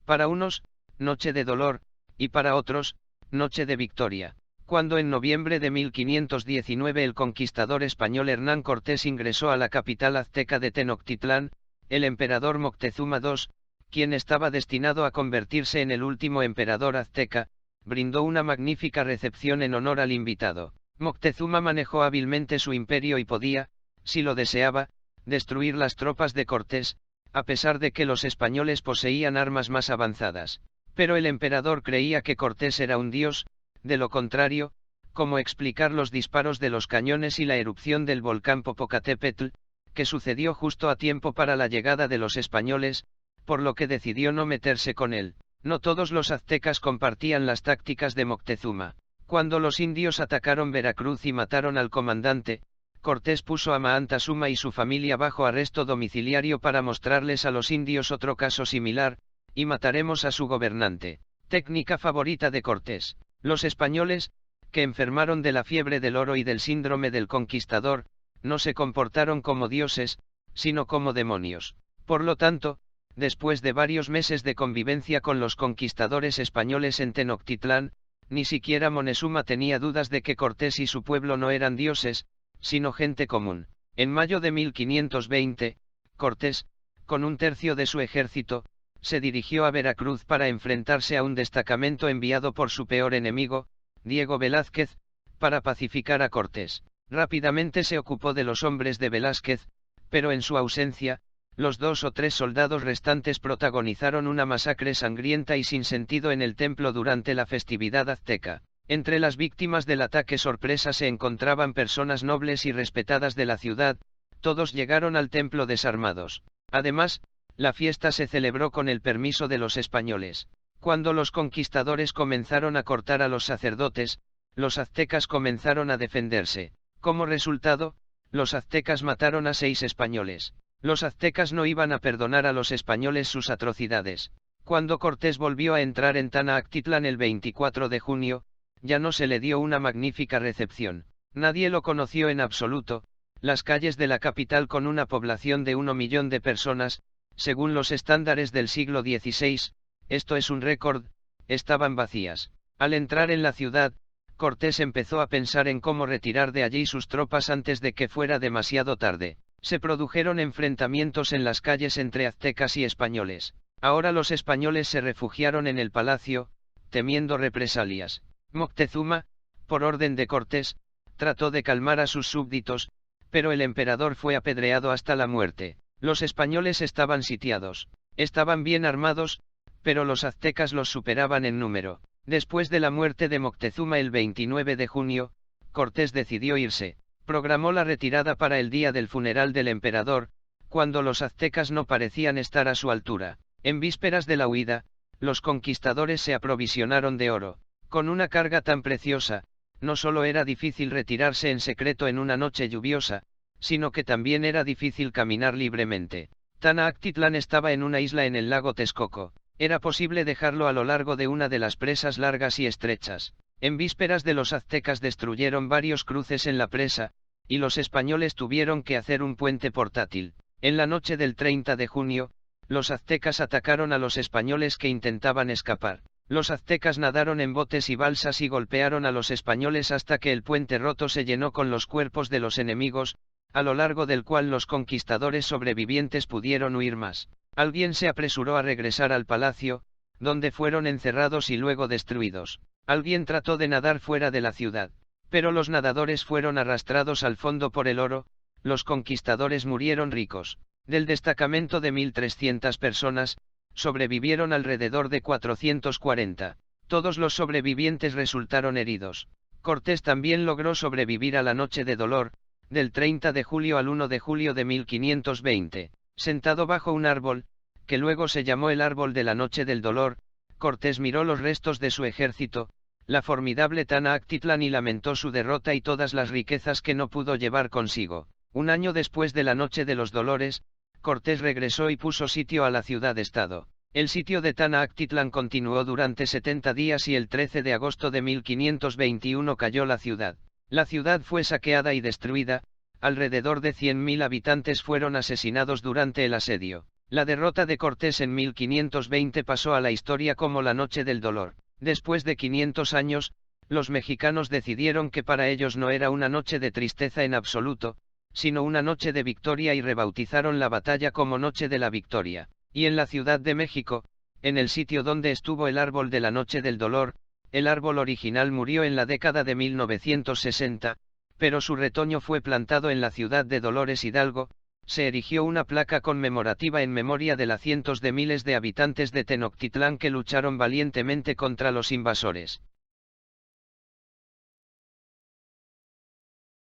Para unos, noche de dolor, y para otros, noche de victoria. Cuando en noviembre de 1519 el conquistador español Hernán Cortés ingresó a la capital azteca de Tenochtitlán, el emperador Moctezuma II, quien estaba destinado a convertirse en el último emperador azteca, brindó una magnífica recepción en honor al invitado. Moctezuma manejó hábilmente su imperio y podía, si lo deseaba, destruir las tropas de Cortés, a pesar de que los españoles poseían armas más avanzadas. Pero el emperador creía que Cortés era un dios, de lo contrario, ¿cómo explicar los disparos de los cañones y la erupción del volcán Popocatépetl, que sucedió justo a tiempo para la llegada de los españoles, por lo que decidió no meterse con él? No todos los aztecas compartían las tácticas de Moctezuma. Cuando los indios atacaron Veracruz y mataron al comandante, Cortés puso a Montezuma y su familia bajo arresto domiciliario para mostrarles a los indios otro caso similar, y mataremos a su gobernante. Técnica favorita de Cortés. Los españoles, que enfermaron de la fiebre del oro y del síndrome del conquistador, no se comportaron como dioses, sino como demonios. Por lo tanto, después de varios meses de convivencia con los conquistadores españoles en Tenochtitlán, ni siquiera Montezuma tenía dudas de que Cortés y su pueblo no eran dioses, sino gente común. En mayo de 1520, Cortés, con un tercio de su ejército, se dirigió a Veracruz para enfrentarse a un destacamento enviado por su peor enemigo, Diego Velázquez, para pacificar a Cortés. Rápidamente se ocupó de los hombres de Velázquez, pero en su ausencia, los 2 o 3 soldados restantes protagonizaron una masacre sangrienta y sin sentido en el templo durante la festividad azteca. Entre las víctimas del ataque sorpresa se encontraban personas nobles y respetadas de la ciudad, todos llegaron al templo desarmados. Además, la fiesta se celebró con el permiso de los españoles. Cuando los conquistadores comenzaron a cortar a los sacerdotes, los aztecas comenzaron a defenderse. Como resultado, los aztecas mataron a 6 españoles. Los aztecas no iban a perdonar a los españoles sus atrocidades. Cuando Cortés volvió a entrar en Tenochtitlán el 24 de junio, ya no se le dio una magnífica recepción. Nadie lo conoció en absoluto. Las calles de la capital, con una población de 1 millón de personas, según los estándares del siglo XVI, esto es un récord, estaban vacías. Al entrar en la ciudad, Cortés empezó a pensar en cómo retirar de allí sus tropas antes de que fuera demasiado tarde. Se produjeron enfrentamientos en las calles entre aztecas y españoles. Ahora los españoles se refugiaron en el palacio, temiendo represalias. Moctezuma, por orden de Cortés, trató de calmar a sus súbditos, pero el emperador fue apedreado hasta la muerte. Los españoles estaban sitiados. Estaban bien armados, pero los aztecas los superaban en número. Después de la muerte de Moctezuma el 29 de junio, Cortés decidió irse. Programó la retirada para el día del funeral del emperador, cuando los aztecas no parecían estar a su altura. En vísperas de la huida, los conquistadores se aprovisionaron de oro. Con una carga tan preciosa, no solo era difícil retirarse en secreto en una noche lluviosa, sino que también era difícil caminar libremente. Tenochtitlán estaba en una isla en el lago Texcoco. Era posible dejarlo a lo largo de una de las presas largas y estrechas. En vísperas de los aztecas destruyeron varios cruces en la presa, y los españoles tuvieron que hacer un puente portátil. En la noche del 30 de junio, los aztecas atacaron a los españoles que intentaban escapar. Los aztecas nadaron en botes y balsas y golpearon a los españoles hasta que el puente roto se llenó con los cuerpos de los enemigos, a lo largo del cual los conquistadores sobrevivientes pudieron huir más. Alguien se apresuró a regresar al palacio, donde fueron encerrados y luego destruidos. Alguien trató de nadar fuera de la ciudad, pero los nadadores fueron arrastrados al fondo por el oro. Los conquistadores murieron ricos. Del destacamento de 1.300 personas, sobrevivieron alrededor de 440. Todos los sobrevivientes resultaron heridos. Cortés también logró sobrevivir a la noche de dolor, del 30 de julio al 1 de julio de 1520. Sentado bajo un árbol, que luego se llamó el árbol de la noche del dolor, Cortés miró los restos de su ejército, la formidable Tenochtitlán, y lamentó su derrota y todas las riquezas que no pudo llevar consigo. Un año después de la noche de los dolores, Cortés regresó y puso sitio a la ciudad-estado. El sitio de Tenochtitlán continuó durante 70 días y el 13 de agosto de 1521 cayó la ciudad. La ciudad fue saqueada y destruida, alrededor de 100.000 habitantes fueron asesinados durante el asedio. La derrota de Cortés en 1520 pasó a la historia como la Noche del Dolor. Después de 500 años, los mexicanos decidieron que para ellos no era una noche de tristeza en absoluto, sino una noche de victoria y rebautizaron la batalla como Noche de la Victoria. Y en la Ciudad de México, en el sitio donde estuvo el árbol de la Noche del Dolor, el árbol original murió en la década de 1960, pero su retoño fue plantado en la ciudad de Dolores Hidalgo. Se erigió una placa conmemorativa en memoria de los cientos de miles de habitantes de Tenochtitlán que lucharon valientemente contra los invasores.